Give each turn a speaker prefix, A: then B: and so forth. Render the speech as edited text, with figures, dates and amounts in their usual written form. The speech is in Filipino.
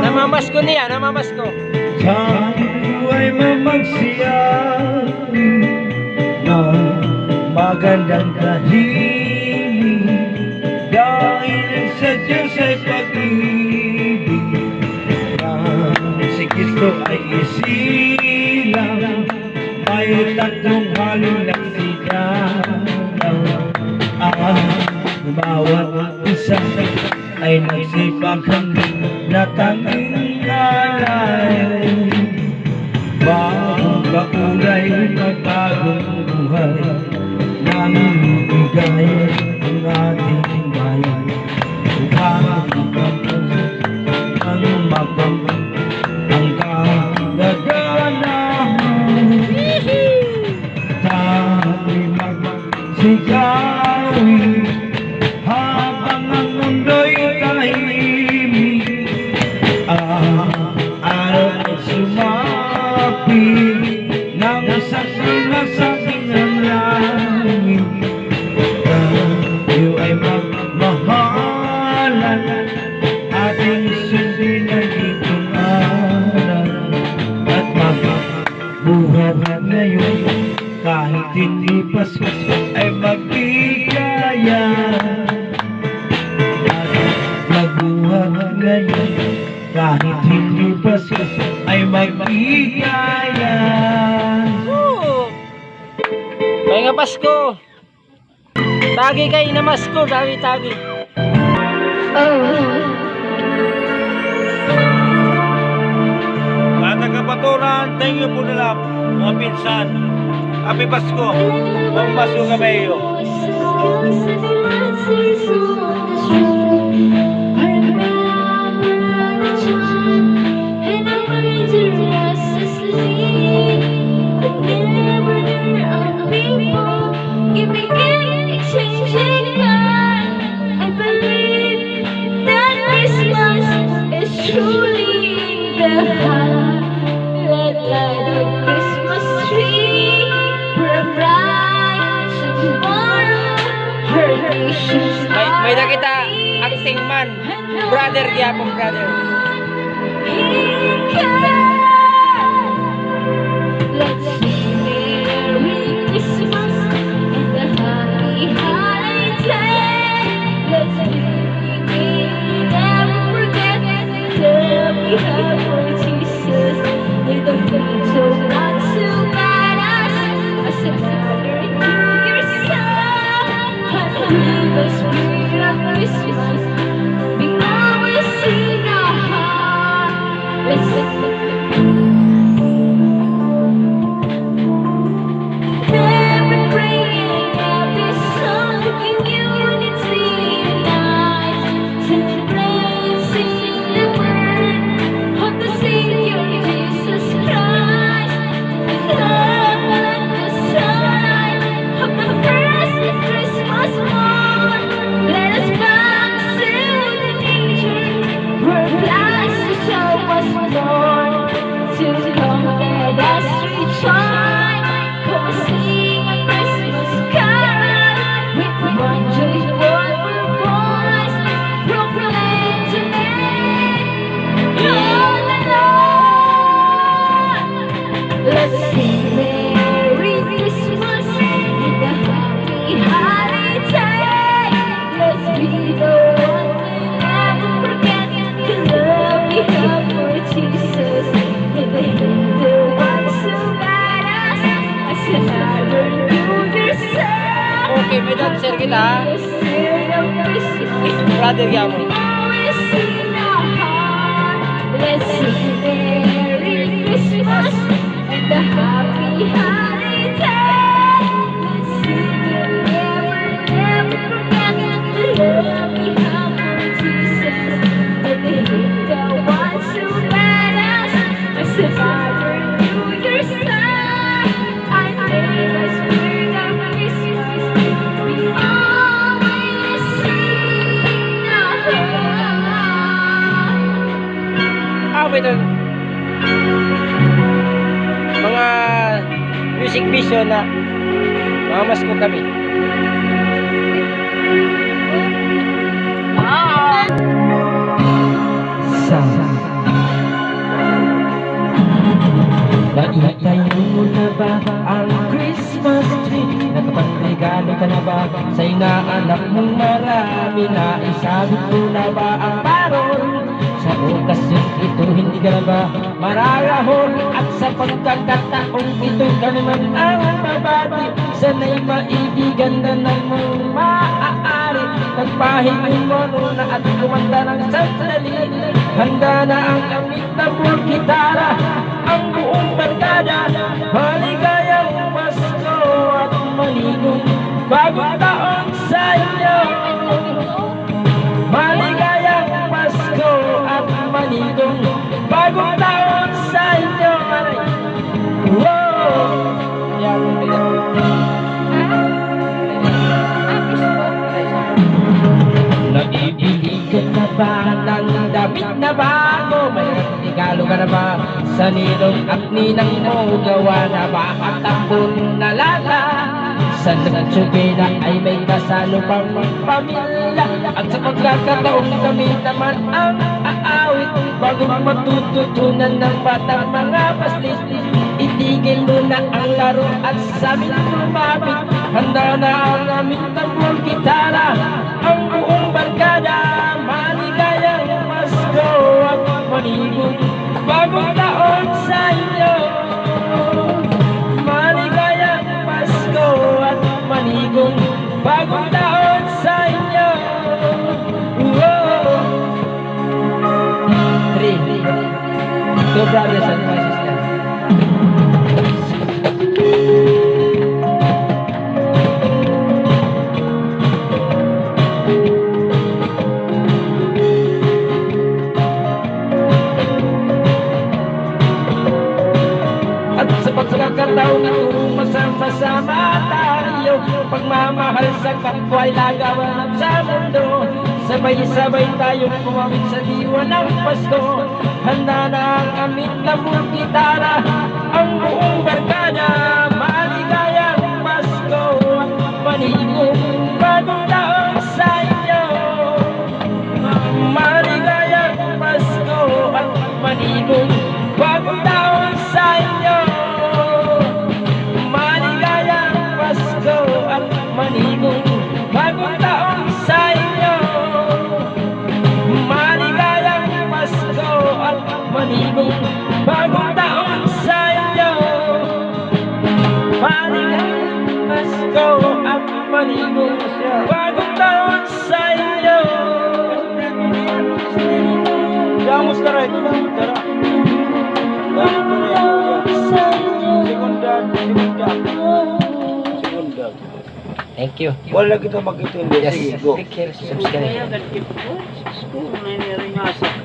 A: Namamasko niya, namamasko.
B: Tayo ay mamagsiyang ng magandang tahimik dahil sa Diyos ay pag-ibig na si Kristo ay isilang may tatlong halina't sigaw bawat isa ay nagsipaghan na tanging alay bagong kakulay magbagong buhay nang bigay ang ating bayan upang ang mapang ang kagaganahan tayo magsigawin habang ang mundo'y tahimik araw ay sumapit nang sasinasabing ang langit tayo ay magmahalan ating sundin ang itong aral at magbuhat ngayon kahit hindi Pasko ay magbigayan at magbuhat ngayon kahit hindi Pasko ay magbigayan.
A: May nga Pasko. Tagi kayo na Pasko, tagi.
B: Mga kapaturan, thank you po nila mga pinsan. Happy Pasko. Mga Pasko kameyo.
A: May nakita acting man, brother gyapon brother.
C: Let's sing Merry Christmas and a happy holiday. Let's never forget the love we have for Jesus. May the faith so not to guide us as another New Year's song. Happy the spirit of Christmas. We always sing our heart. Let's
A: Okay, may dancer kita. Brother gyapon.
C: Let's sing Merry Christmas and a happy holiday. Let's sing and never forget the love we have for Jesus. And the hate the ones who led us as another New Year's song. I made the spirit of Christmas. We always sing our heart.
A: Ito mga music video na mga masko kami. isa. Naitay mo na ba ang Christmas tree? Nakapagregalo ka na ba sa inaanak mong marami? Naisabit mo na ba ang parol? Sa okasyon ito hindi ka na ba mararahon? At sa pagkakataong ito ka naman ang mabati, sana'y maibigan na ng mong maaari. Nagpahingi mo na at kumanda ng sandali. Handa na ang amit na gitara, ang buong barkada. Maligayang Pasko at maligong bagong taon sa inyo. Maligayang Pasko at maligong bagong taon sa inyo. Wow! Yan, naibili ka na ba ng damit na bago? May regalo ka na ba sa ninong at ninang mo? Gawa na ba ang tambon na lala? Sa nagtsugi na ay may kasalo pang pamilya. At sa pagkakataong kami naman ang aawit, bago matututunan ng batang mga paslis, itigil mo na ang laro at sa amin lumapit. Handa na ang aming tambong gitara, ang buong barkada. Maligayang Pasko at maligong bagong taon sa inyo. Maligayang Pasko at maligong bagong taon sa inyo. Whoa. 3 Two brothers and one sister. At sa pagkakataon ito, masama-sama tayo. Pagmamahal sa kapwa ay lagawan sa mundo. Sabay-sabay tayong kumawit sa diwa ng Pasko. Handa na ang amit na gitara, ang buong barkada. Maligayang Pasko at maligong bagong taon sa inyo. Maligayang Pasko at maligong bagong taon sa inyo. Maligayang Pasko at maligong bagong taon sa inyo. Maligayang Pasko at maligong bagong taon sa inyo. Maligayang Pasko at maligong bagong taon sa inyo.
B: Damos ka rin. Segunda.
A: Thank you.
B: Wala kita magkitindi.
A: Yes,
B: Sige, go.
A: click here, subscribe.
B: May narinyasa.